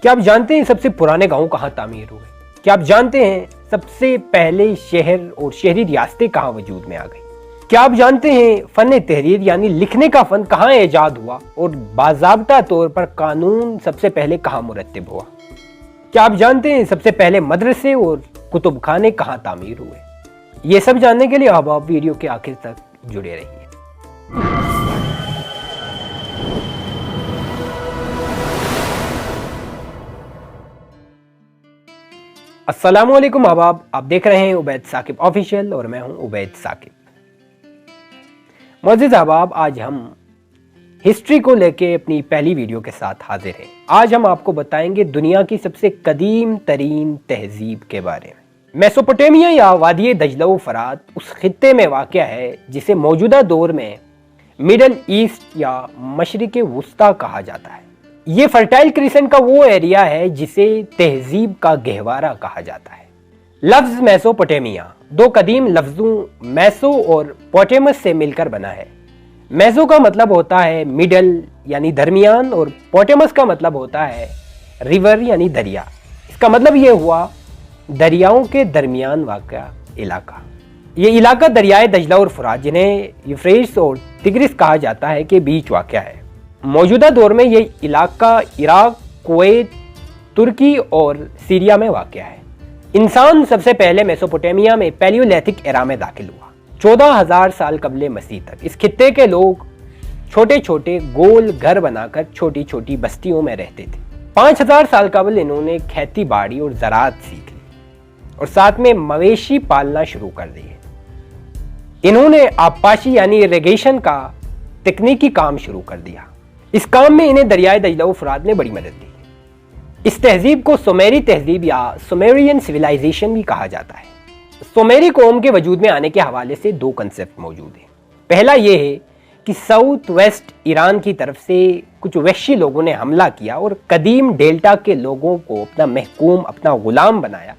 क्या आप जानते हैं सबसे पुराने गांव कहाँ तामीर हुए? क्या आप जानते हैं सबसे पहले शहर और शहरी रियासतें कहाँ वजूद में आ गई? क्या आप जानते हैं फन तहरीर यानी लिखने का फन कहाँ ईजाद हुआ और बाज़ाब्ता तौर पर कानून सबसे पहले कहाँ मुरत्तिब हुआ? क्या आप जानते हैं सबसे पहले मदरसे और कुतुब खाने कहाँ तामीर हुए? ये सब जानने के लिए अब आप वीडियो के आखिर तक जुड़े रहिए। अस्सलामुअलैकुम अहबाब, आप देख रहे हैं उबैद साकिब ऑफिशियल और मैं हूं उबैद साकिब। मुअज़्ज़िज़ अहबाब, आज हम हिस्ट्री को लेके अपनी पहली वीडियो के साथ हाजिर हैं। आज हम आपको बताएंगे दुनिया की सबसे कदीम तरीन तहजीब के बारे में। मेसोपोटामिया या वादी दजला व फरात उस खित्ते में वाक़या है जिसे मौजूदा दौर में मिडल ईस्ट या मशरिक़ वुस्ता कहा जाता है। ये फर्टाइल क्रिसेंट का वो एरिया है जिसे तहजीब का गहवारा कहा जाता है। लफ्ज़ मेसोपोटामिया दो कदीम लफ्ज़ों मेसो और पोटेमस से मिलकर बना है। मेसो का मतलब होता है मिडल यानी दरमियान और पोटेमस का मतलब होता है रिवर यानी दरिया। इसका मतलब ये हुआ दरियाओं के दरमियान वाक़या इलाका। ये इलाका दरियाए दजला और फुरात जिन्हें यूफ्रेट्स और तिग्रिस कहा जाता है के बीच वाक़या है। मौजूदा दौर में ये इलाका इराक, कुवैत, तुर्की और सीरिया में वाक़या है। इंसान सबसे पहले मेसोपोटामिया में पैलियोलिथिक एरा में दाखिल हुआ। 14,000 साल कबले मसीह तक इस खित्ते के लोग छोटे छोटे गोल घर बनाकर छोटी छोटी बस्तियों में रहते थे। 5,000 साल कबल इन्होंने खेती बाड़ी और ज़राअत सीख ली और साथ में मवेशी पालना शुरू कर दिए। इन्होंने आबपाशी यानी इरिगेशन का तकनीकी काम शुरू कर दिया। इस काम में इन्हें दरियाए दजला व फुरात ने बड़ी मदद दी। इस तहजीब को सुमेरी तहजीब या सुमेरियन सिविलाइजेशन भी कहा जाता है। सुमेरी कौम के वजूद में आने के हवाले से दो कंसेप्ट मौजूद हैं। पहला ये है कि साउथ वेस्ट ईरान की तरफ से कुछ वहशी लोगों ने हमला किया और कदीम डेल्टा के लोगों को अपना महकूम, अपना गुलाम बनाया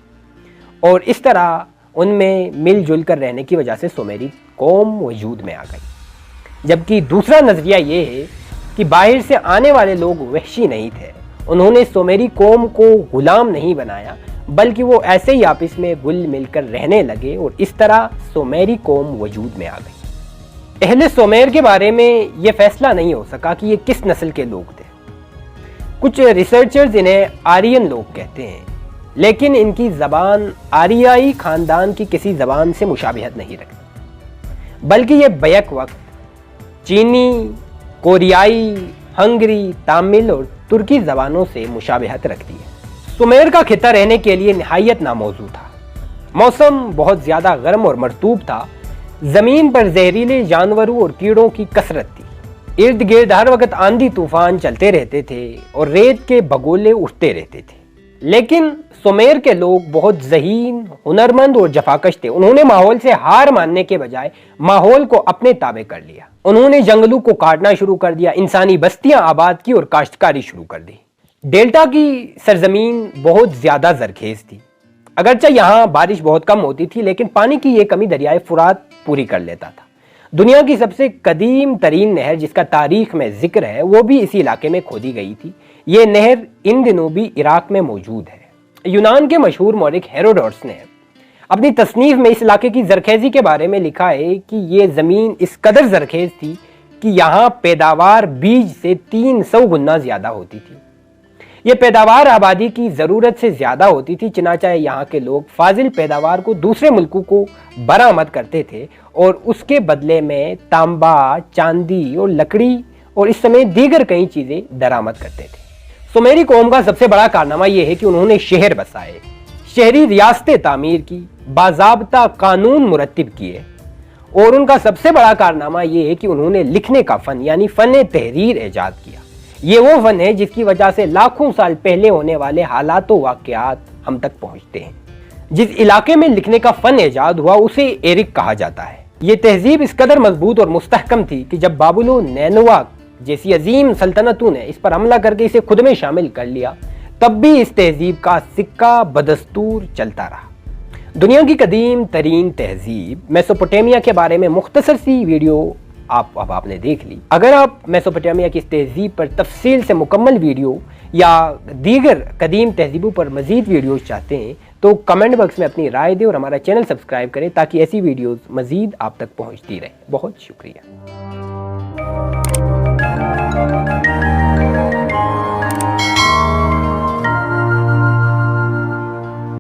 और इस तरह उनमें मिलजुल कर रहने की वजह से सुमेरी कौम वजूद में आ गई। जबकि दूसरा नज़रिया ये है कि बाहर से आने वाले लोग वहशी नहीं थे। उन्होंने सुमेरी कौम को गुलाम नहीं बनाया बल्कि वो ऐसे ही आपस में घुल मिलकर रहने लगे और इस तरह सुमेरी कौम वजूद में आ गई। अहले सुमेर के बारे में ये फैसला नहीं हो सका कि ये किस नस्ल के लोग थे। कुछ रिसर्चर्स इन्हें आर्यन लोग कहते हैं, लेकिन इनकी ज़बान आरियाई ख़ानदान की किसी ज़बान से मुशाबिहत नहीं रखती, बल्कि ये बैक वक्त चीनी, कोरियाई, हंगरी, तामिल और तुर्की ज़बानों से मुशाबिहत रखती है। सुमेर का खित्ता रहने के लिए निहायत नामौजू था। मौसम बहुत ज़्यादा गर्म और मरतूब था। ज़मीन पर जहरीले जानवरों और कीड़ों की कसरत थी। इर्द गिर्द हर वक्त आंधी तूफान चलते रहते थे और रेत के भगोले उठते रहते थे। लेकिन सुमेर के लोग बहुत ज़हीन, हुनरमंद और जफाकश थे। उन्होंने माहौल से हार मानने के बजाय माहौल को अपने ताबे कर लिया। उन्होंने जंगलों को काटना शुरू कर दिया, इंसानी बस्तियां आबाद की और काश्तकारी शुरू कर दी। डेल्टा की सरजमीन बहुत ज़्यादा जरखेज थी। अगरचे यहाँ बारिश बहुत कम होती थी, लेकिन पानी की ये कमी दरियाए फुरात पूरी कर लेता था। दुनिया की सबसे कदीम तरीन नहर जिसका तारीख में जिक्र है वो भी इसी इलाके में खोदी गई थी। ये नहर इन दिनों भी इराक में मौजूद है। यूनान के मशहूर मौलिक हेरोडोटस ने अपनी तसनीफ में इस इलाके की जरखेज़ी के बारे में लिखा है कि ये ज़मीन इस कदर जरखेज़ थी कि यहाँ पैदावार बीज से 300 गुना ज़्यादा होती थी। ये पैदावार आबादी की ज़रूरत से ज़्यादा होती थी, चनाचा यहाँ के लोग फाजिल पैदावार को दूसरे मुल्कों को बरामद करते थे और उसके बदले में तांबा, चांदी और लकड़ी और इस समय दीगर कई चीज़ें दरामद करते थे। सुमेरी कौम का सबसे बड़ा कारनामा यह है कि उन्होंने शहर बसाए, शहरी रियासतें तामीर की, बाज़ाब्ता कानून मुरत्तिब किए और उनका सबसे बड़ा कारनामा यह है कि उन्होंने लिखने का फ़न यानी फ़न तहरीर ईजाद किया। ये वो फ़न है जिसकी वजह से लाखों साल पहले होने वाले हालात व वाक़यात हम तक पहुँचते हैं। जिस इलाके में लिखने का फ़न ईजाद हुआ उसे एरिक कहा जाता है। ये तहजीब इस कदर मजबूत और मुस्तहकम थी कि जब बाबुलो नैनवा जैसी अजीम सल्तनतों ने इस पर हमला करके इसे खुद में शामिल कर लिया, तब भी इस तहजीब का सिक्का बदस्तूर चलता रहा। दुनिया की कदीम तरीन तहजीब मेसोपोटामिया के बारे में मुख्तसर सी वीडियो अब आपने देख ली। अगर आप मेसोपोटामिया की इस तहजीब पर तफसील से मुकम्मल वीडियो या दीगर कदीम तहजीबों पर मज़ीद वीडियोज़ चाहते हैं तो कमेंट बॉक्स में अपनी राय दें और हमारा चैनल सब्सक्राइब करें ताकि ऐसी वीडियोज़ मज़ीद आप तक पहुँचती रहे। बहुत शुक्रिया।